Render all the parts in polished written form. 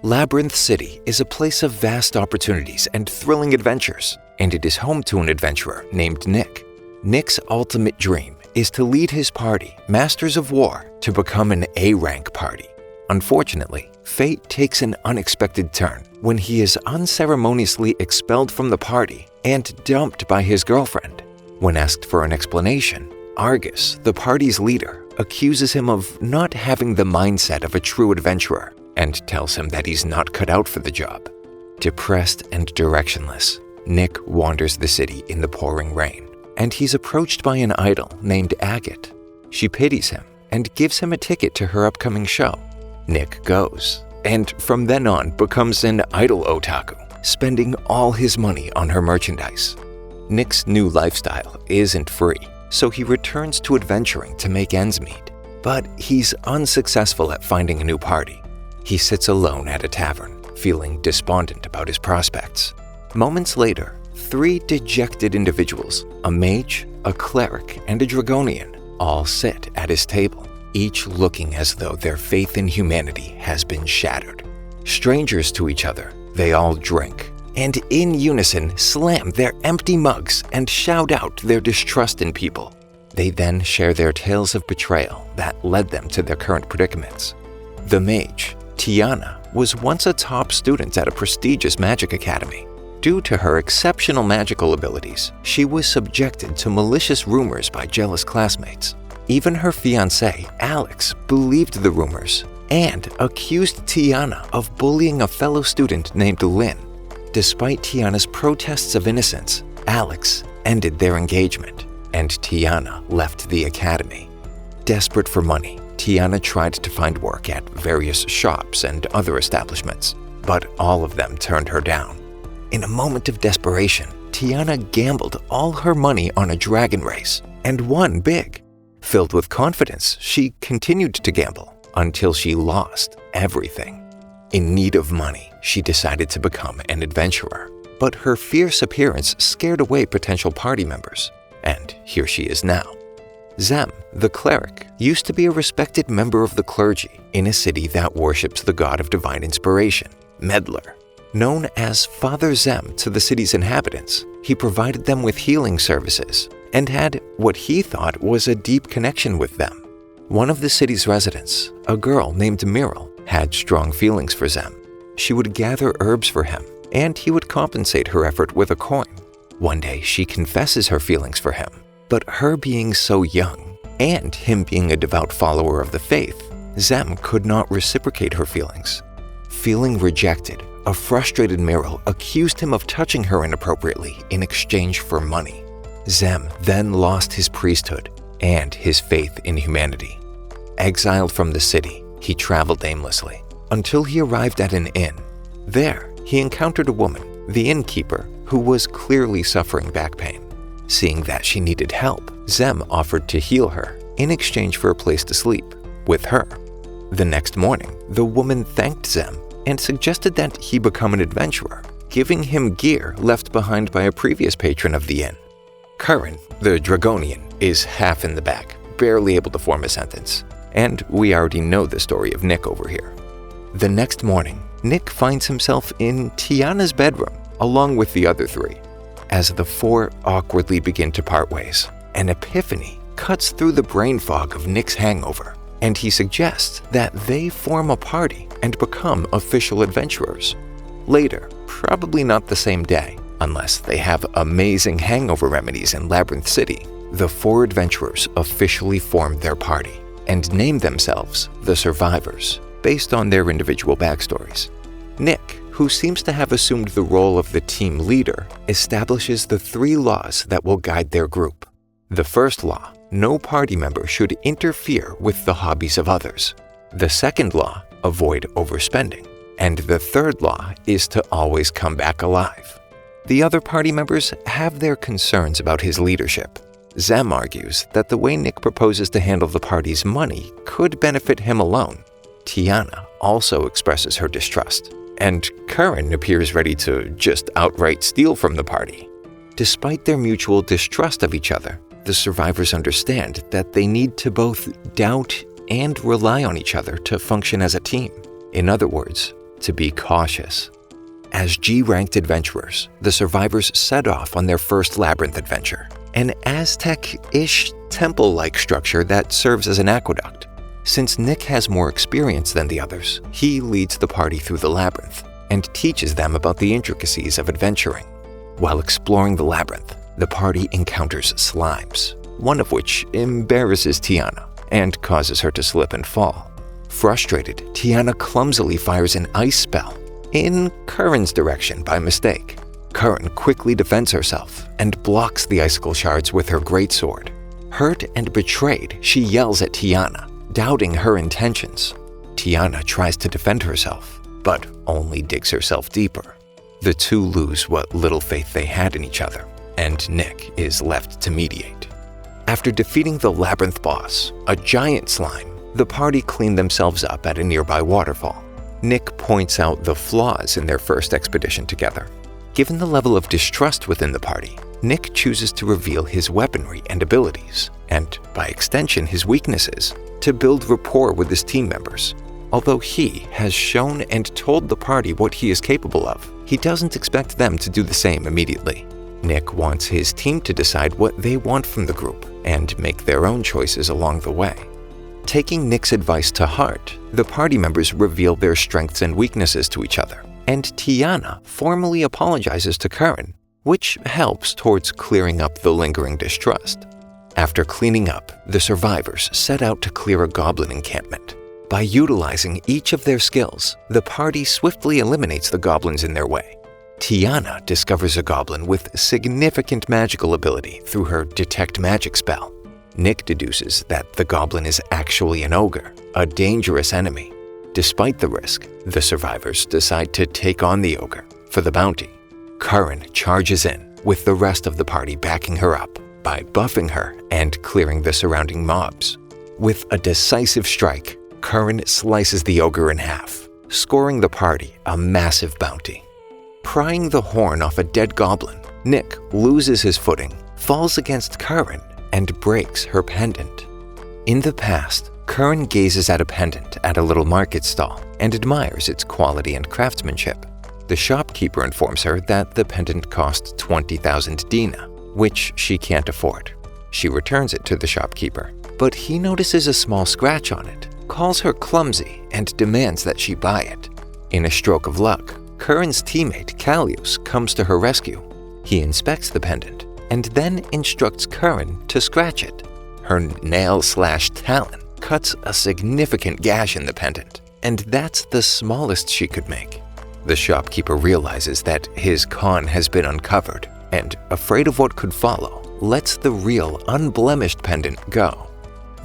Labyrinth City is a place of vast opportunities and thrilling adventures, and it is home to an adventurer named Nick. Nick's ultimate dream is to lead his party, Masters of War, to become an A-rank party. Unfortunately, fate takes an unexpected turn when he is unceremoniously expelled from the party and dumped by his girlfriend. When asked for an explanation, Argus, the party's leader, accuses him of not having the mindset of a true adventurer and tells him that he's not cut out for the job. Depressed and directionless, Nick wanders the city in the pouring rain, and he's approached by an idol named Agate. She pities him and gives him a ticket to her upcoming show. Nick goes, and from then on becomes an idol otaku, spending all his money on her merchandise. Nick's new lifestyle isn't free, so he returns to adventuring to make ends meet. But he's unsuccessful at finding a new party. He sits alone at a tavern, feeling despondent about his prospects. Moments later, 3 dejected individuals, a mage, a cleric, and a dragonian, all sit at his table, each looking as though their faith in humanity has been shattered. Strangers to each other, they all drink, and in unison slam their empty mugs and shout out their distrust in people. They then share their tales of betrayal that led them to their current predicaments. The mage, Tiana, was once a top student at a prestigious magic academy. Due to her exceptional magical abilities, she was subjected to malicious rumors by jealous classmates. Even her fiancé, Alex, believed the rumors and accused Tiana of bullying a fellow student named Lynn. Despite Tiana's protests of innocence, Alex ended their engagement, and Tiana left the academy. Desperate for money, Tiana tried to find work at various shops and other establishments, but all of them turned her down. In a moment of desperation, Tiana gambled all her money on a dragon race and won big. Filled with confidence, she continued to gamble until she lost everything. In need of money, she decided to become an adventurer, but her fierce appearance scared away potential party members, and here she is now. Zem, the cleric, used to be a respected member of the clergy in a city that worships the god of divine inspiration, Medlar. Known as Father Zem to the city's inhabitants, he provided them with healing services and had what he thought was a deep connection with them. One of the city's residents, a girl named Miral, had strong feelings for Zem. She would gather herbs for him, and he would compensate her effort with a coin. One day, she confesses her feelings for him, but her being so young, and him being a devout follower of the faith, Zem could not reciprocate her feelings. Feeling rejected, a frustrated Miral accused him of touching her inappropriately in exchange for money. Zem then lost his priesthood and his faith in humanity. Exiled from the city, he traveled aimlessly until he arrived at an inn. There, he encountered a woman, the innkeeper, who was clearly suffering back pain. Seeing that she needed help, Zem offered to heal her in exchange for a place to sleep with her. The next morning, the woman thanked Zem and suggested that he become an adventurer, giving him gear left behind by a previous patron of the inn. Curran, the dragonian, is half in the bag, barely able to form a sentence, and we already know the story of Nick over here. The next morning, Nick finds himself in Tiana's bedroom, along with the other 3. As the 4 awkwardly begin to part ways, an epiphany cuts through the brain fog of Nick's hangover, and he suggests that they form a party and become official adventurers. Later, probably not the same day, unless they have amazing hangover remedies in Labyrinth City, the 4 adventurers officially formed their party and named themselves the Survivors, based on their individual backstories. Nick, who seems to have assumed the role of the team leader, establishes the 3 laws that will guide their group. The first law: no party member should interfere with the hobbies of others. The second law: avoid overspending. And the third law is to always come back alive. The other party members have their concerns about his leadership. Zem argues that the way Nick proposes to handle the party's money could benefit him alone. Tiana also expresses her distrust, and Curran appears ready to just outright steal from the party. Despite their mutual distrust of each other, the survivors understand that they need to both doubt and rely on each other to function as a team. In other words, to be cautious. As G-ranked adventurers, the survivors set off on their first labyrinth adventure, an Aztec-ish temple-like structure that serves as an aqueduct. Since Nick has more experience than the others, he leads the party through the labyrinth and teaches them about the intricacies of adventuring. While exploring the labyrinth, the party encounters slimes, one of which embarrasses Tiana and causes her to slip and fall. Frustrated, Tiana clumsily fires an ice spell in Curran's direction by mistake. Curran quickly defends herself and blocks the icicle shards with her greatsword. Hurt and betrayed, she yells at Tiana, doubting her intentions. Tiana tries to defend herself, but only digs herself deeper. The two lose what little faith they had in each other, and Nick is left to mediate. After defeating the labyrinth boss, a giant slime, the party clean themselves up at a nearby waterfall. Nick points out the flaws in their first expedition together. Given the level of distrust within the party, Nick chooses to reveal his weaponry and abilities, and by extension his weaknesses, to build rapport with his team members. Although he has shown and told the party what he is capable of, he doesn't expect them to do the same immediately. Nick wants his team to decide what they want from the group and make their own choices along the way. Taking Nick's advice to heart, the party members reveal their strengths and weaknesses to each other, and Tiana formally apologizes to Curran, which helps towards clearing up the lingering distrust. After cleaning up, the survivors set out to clear a goblin encampment. By utilizing each of their skills, the party swiftly eliminates the goblins in their way. Tiana discovers a goblin with significant magical ability through her detect magic spell. Nick deduces that the goblin is actually an ogre, a dangerous enemy. Despite the risk, the survivors decide to take on the ogre for the bounty. Curran charges in, with the rest of the party backing her up by buffing her and clearing the surrounding mobs. With a decisive strike, Curran slices the ogre in half, scoring the party a massive bounty. Prying the horn off a dead goblin, Nick loses his footing, falls against Curran, and breaks her pendant. In the past, Curran gazes at a pendant at a little market stall and admires its quality and craftsmanship. The shopkeeper informs her that the pendant costs 20,000 dina, which she can't afford. She returns it to the shopkeeper, but he notices a small scratch on it, calls her clumsy, and demands that she buy it. In a stroke of luck, Curran's teammate Kallios comes to her rescue. He inspects the pendant and then instructs Curran to scratch it. Her nail/talon cuts a significant gash in the pendant, and that's the smallest she could make. The shopkeeper realizes that his con has been uncovered and, afraid of what could follow, lets the real, unblemished pendant go.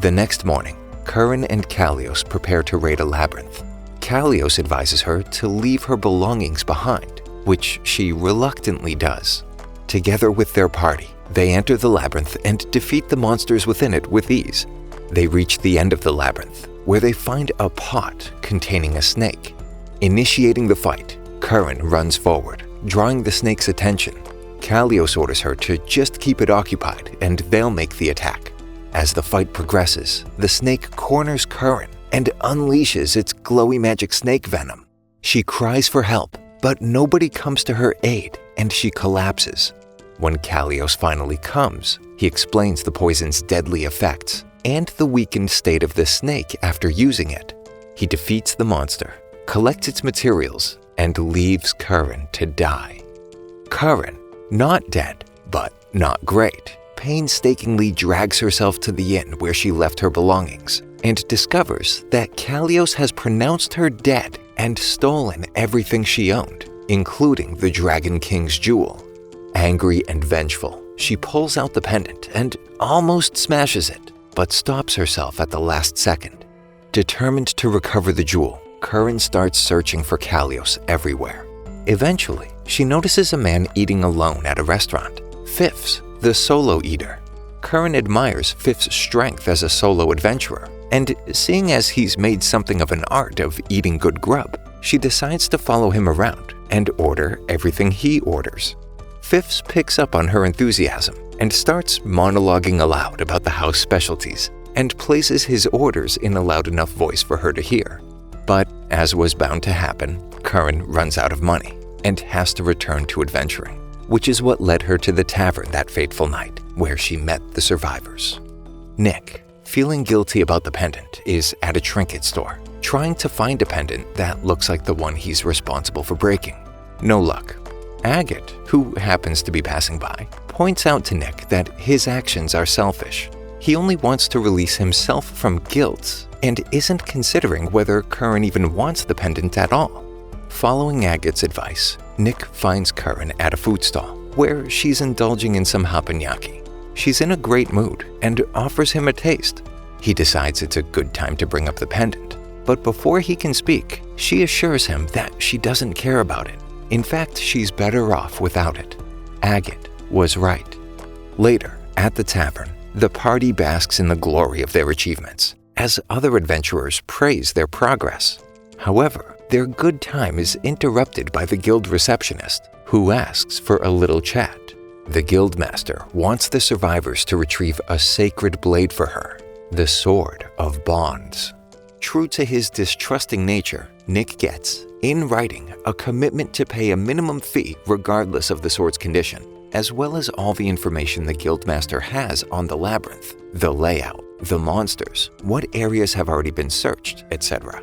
The next morning, Curran and Kallios prepare to raid a labyrinth. Kallios advises her to leave her belongings behind, which she reluctantly does. Together with their party, they enter the labyrinth and defeat the monsters within it with ease. They reach the end of the labyrinth, where they find a pot containing a snake. Initiating the fight, Curran runs forward, drawing the snake's attention. Kallios orders her to just keep it occupied and they'll make the attack. As the fight progresses, the snake corners Curran and unleashes its glowy magic snake venom. She cries for help, but nobody comes to her aid and she collapses. When Kallios finally comes, he explains the poison's deadly effects and the weakened state of the snake after using it. He defeats the monster, collects its materials, and leaves Curran to die. Curran, not dead, but not great, painstakingly drags herself to the inn where she left her belongings and discovers that Kallios has pronounced her dead and stolen everything she owned, including the Dragon King's jewel. Angry and vengeful, she pulls out the pendant and almost smashes it, but stops herself at the last second. Determined to recover the jewel, Curran starts searching for Kallios everywhere. Eventually, she notices a man eating alone at a restaurant, Fifs, the solo eater. Curran admires Fif's strength as a solo adventurer, and seeing as he's made something of an art of eating good grub, she decides to follow him around and order everything he orders. Fifs picks up on her enthusiasm and starts monologuing aloud about the house specialties and places his orders in a loud enough voice for her to hear. But as was bound to happen, Curran runs out of money and has to return to adventuring, which is what led her to the tavern that fateful night where she met the survivors. Nick, feeling guilty about the pendant, is at a trinket store, trying to find a pendant that looks like the one he's responsible for breaking. No luck. Agate, who happens to be passing by, points out to Nick that his actions are selfish. He only wants to release himself from guilt and isn't considering whether Curran even wants the pendant at all. Following Agate's advice, Nick finds Curran at a food stall where she's indulging in some hapanyaki. She's in a great mood and offers him a taste. He decides it's a good time to bring up the pendant, but before he can speak, she assures him that she doesn't care about it. In fact, she's better off without it. Agate was right. Later, at the tavern, the party basks in the glory of their achievements, as other adventurers praise their progress. However, their good time is interrupted by the guild receptionist, who asks for a little chat. The guildmaster wants the survivors to retrieve a sacred blade for her, the Sword of Bonds. True to his distrusting nature, Nick gets, in writing, a commitment to pay a minimum fee regardless of the sword's condition, as well as all the information the guildmaster has on the labyrinth, the layout, the monsters, what areas have already been searched, etc.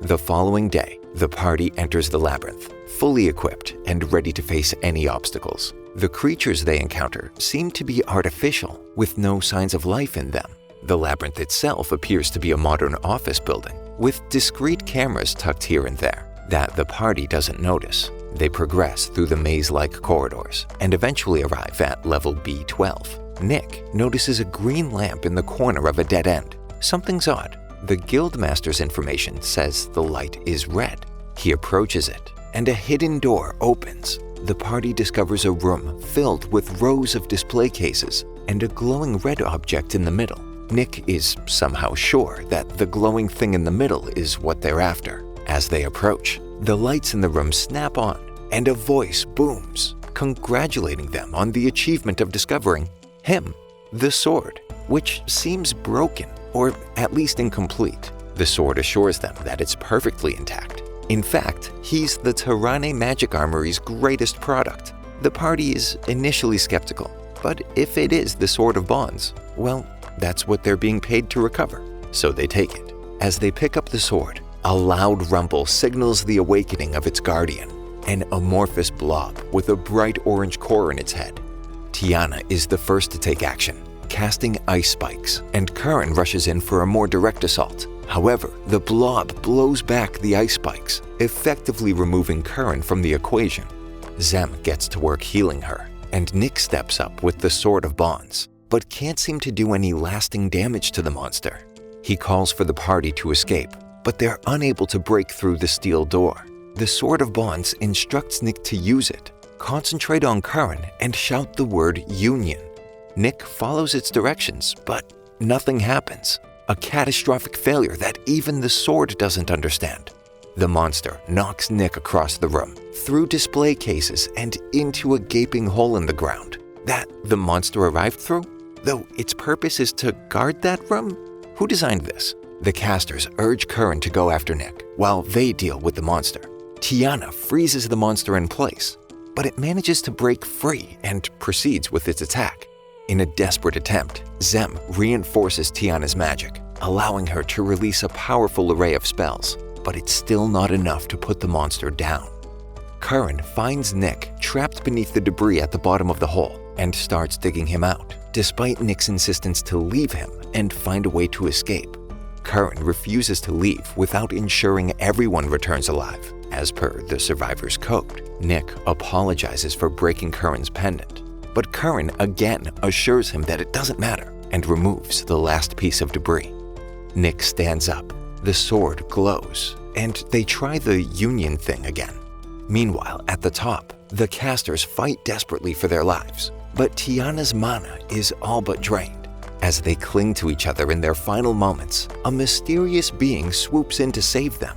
The following day, the party enters the labyrinth, fully equipped and ready to face any obstacles. The creatures they encounter seem to be artificial, with no signs of life in them. The labyrinth itself appears to be a modern office building, with discreet cameras tucked here and there that the party doesn't notice. They progress through the maze-like corridors and eventually arrive at level B12. Nick notices a green lamp in the corner of a dead end. Something's odd. The guildmaster's information says the light is red. He approaches it, and a hidden door opens. The party discovers a room filled with rows of display cases and a glowing red object in the middle. Nick is somehow sure that the glowing thing in the middle is what they're after. As they approach, the lights in the room snap on, and a voice booms, congratulating them on the achievement of discovering him, the sword, which seems broken, or at least incomplete. The sword assures them that it's perfectly intact. In fact, he's the Tiana magic armory's greatest product. The party is initially skeptical, but if it is the Sword of Bonds, well, that's what they're being paid to recover, so they take it. As they pick up the sword, a loud rumble signals the awakening of its guardian, an amorphous blob with a bright orange core in its head. Tiana is the first to take action, casting ice spikes, and Curran rushes in for a more direct assault. However, the blob blows back the ice spikes, effectively removing Curran from the equation. Zem gets to work healing her, and Nick steps up with the Sword of Bonds, but can't seem to do any lasting damage to the monster. He calls for the party to escape, but they're unable to break through the steel door. The Sword of Bonds instructs Nick to use it, concentrate on Curran, and shout the word Union. Nick follows its directions, but nothing happens. A catastrophic failure that even the sword doesn't understand. The monster knocks Nick across the room, through display cases and into a gaping hole in the ground that the monster arrived through, though its purpose is to guard that room? Who designed this? The casters urge Curran to go after Nick while they deal with the monster. Tiana freezes the monster in place, but it manages to break free and proceeds with its attack. In a desperate attempt, Zem reinforces Tiana's magic, allowing her to release a powerful array of spells, but it's still not enough to put the monster down. Curran finds Nick trapped beneath the debris at the bottom of the hole and starts digging him out, despite Nick's insistence to leave him and find a way to escape. Curran refuses to leave without ensuring everyone returns alive, as per the survivor's code. Nick apologizes for breaking Curran's pendant, but Curran again assures him that it doesn't matter and removes the last piece of debris. Nick stands up, the sword glows, and they try the union thing again. Meanwhile, at the top, the casters fight desperately for their lives, but Tiana's mana is all but drained. As they cling to each other in their final moments, a mysterious being swoops in to save them.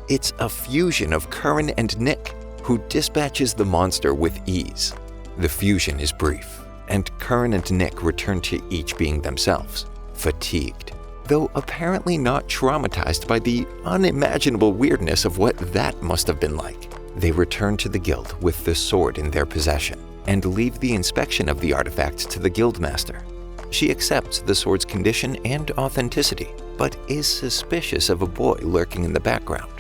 It's a fusion of Curran and Nick, who dispatches the monster with ease. The fusion is brief, and Curran and Nick return to each being themselves, fatigued. though apparently not traumatized by the unimaginable weirdness of what that must have been like. They return to the guild with the sword in their possession and leave the inspection of the artifact to the guildmaster. She accepts the sword's condition and authenticity, but is suspicious of a boy lurking in the background.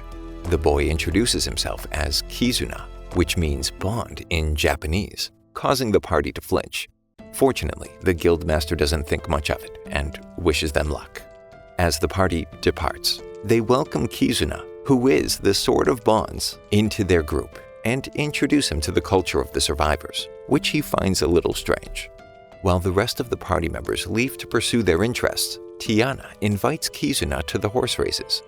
The boy introduces himself as Kizuna, which means bond in Japanese, causing the party to flinch. Fortunately, the guildmaster doesn't think much of it and wishes them luck. As the party departs, they welcome Kizuna, who is the Sword of Bonds, into their group and introduce him to the culture of the survivors, which he finds a little strange. While the rest of the party members leave to pursue their interests, Tiana invites Kizuna to the horse races.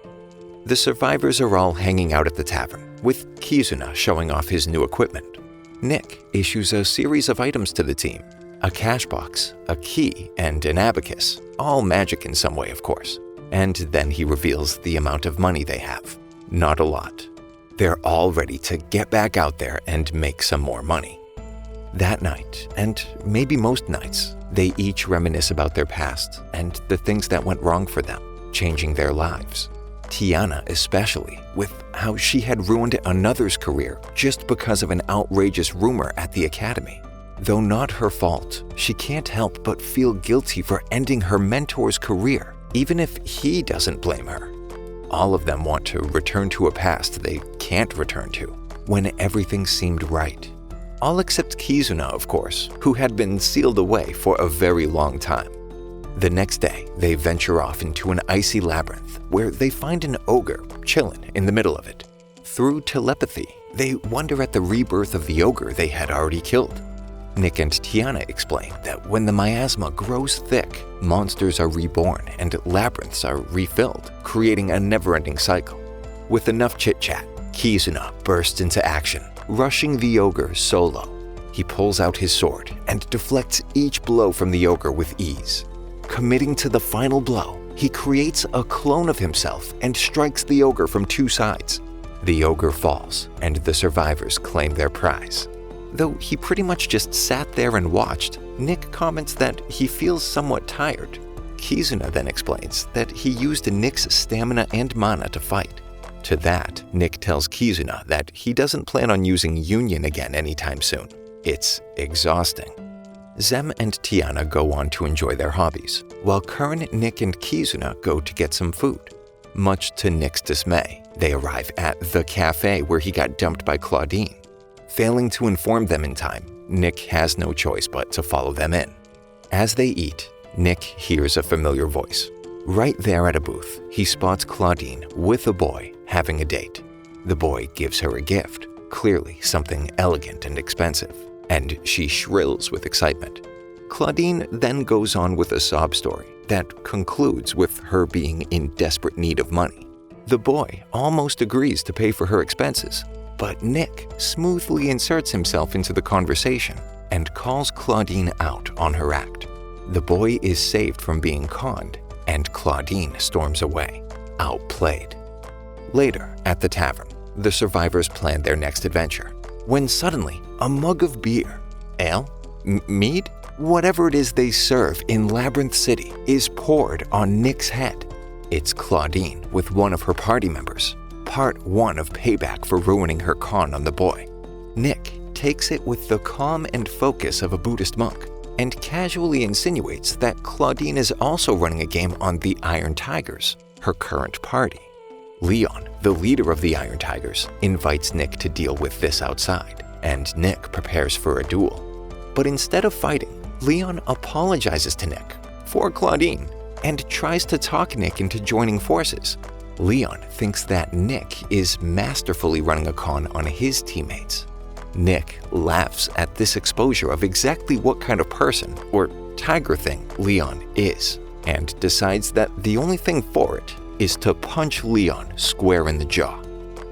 The survivors are all hanging out at the tavern, with Kizuna showing off his new equipment. Nick issues a series of items to the team: a cash box, a key, and an abacus, all magic in some way, of course. And then he reveals the amount of money they have. Not a lot. They're all ready to get back out there and make some more money. That night, and maybe most nights, they each reminisce about their past and the things that went wrong for them, changing their lives. Tiana especially, with how she had ruined another's career just because of an outrageous rumor at the academy. Though not her fault, she can't help but feel guilty for ending her mentor's career, even if he doesn't blame her. All of them want to return to a past they can't return to, when everything seemed right. All except Kizuna, of course, who had been sealed away for a very long time. The next day, they venture off into an icy labyrinth where they find an ogre chilling in the middle of it. Through telepathy, they wonder at the rebirth of the ogre they had already killed. Nick and Tiana explain that when the miasma grows thick, monsters are reborn and labyrinths are refilled, creating a never-ending cycle. With enough chit-chat, Kizuna bursts into action, rushing the ogre solo. He pulls out his sword and deflects each blow from the ogre with ease. Committing to the final blow, he creates a clone of himself and strikes the ogre from two sides. The ogre falls, and the survivors claim their prize. Though he pretty much just sat there and watched, Nick comments that he feels somewhat tired. Kizuna then explains that he used Nick's stamina and mana to fight. To that, Nick tells Kizuna that he doesn't plan on using Union again anytime soon. It's exhausting. Zem and Tiana go on to enjoy their hobbies, while Curran, Nick, and Kizuna go to get some food. Much to Nick's dismay, they arrive at the cafe where he got dumped by Claudine. Failing to inform them in time, Nick has no choice but to follow them in. As they eat, Nick hears a familiar voice. Right there at a booth, he spots Claudine with a boy having a date. The boy gives her a gift, clearly something elegant and expensive, and she shrills with excitement. Claudine then goes on with a sob story that concludes with her being in desperate need of money. The boy almost agrees to pay for her expenses, but Nick smoothly inserts himself into the conversation and calls Claudine out on her act. The boy is saved from being conned, and Claudine storms away, outplayed. Later, at the tavern, the survivors plan their next adventure, when suddenly a mug of beer, ale, mead, whatever it is they serve in Labyrinth City is poured on Nick's head. It's Claudine with one of her party members, part one of payback for ruining her con on the boy. Nick takes it with the calm and focus of a Buddhist monk and casually insinuates that Claudine is also running a game on the Iron Tigers, her current party. Leon, the leader of the Iron Tigers, invites Nick to deal with this outside, and Nick prepares for a duel. But instead of fighting, Leon apologizes to Nick for Claudine and tries to talk Nick into joining forces. Leon thinks that Nick is masterfully running a con on his teammates. Nick laughs at this exposure of exactly what kind of person, or tiger thing, Leon is, and decides that the only thing for it is to punch Leon square in the jaw.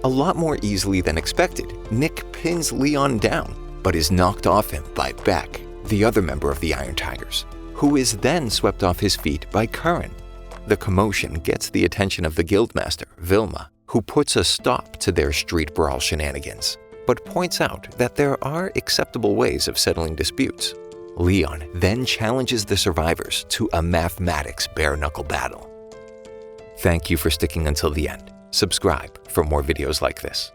A lot more easily than expected, Nick pins Leon down, but is knocked off him by Beck, the other member of the Iron Tigers, who is then swept off his feet by Curran. The commotion gets the attention of the guildmaster, Vilma, who puts a stop to their street brawl shenanigans, but points out that there are acceptable ways of settling disputes. Leon then challenges the survivors to a mathematics bare-knuckle battle. Thank you for sticking until the end. Subscribe for more videos like this.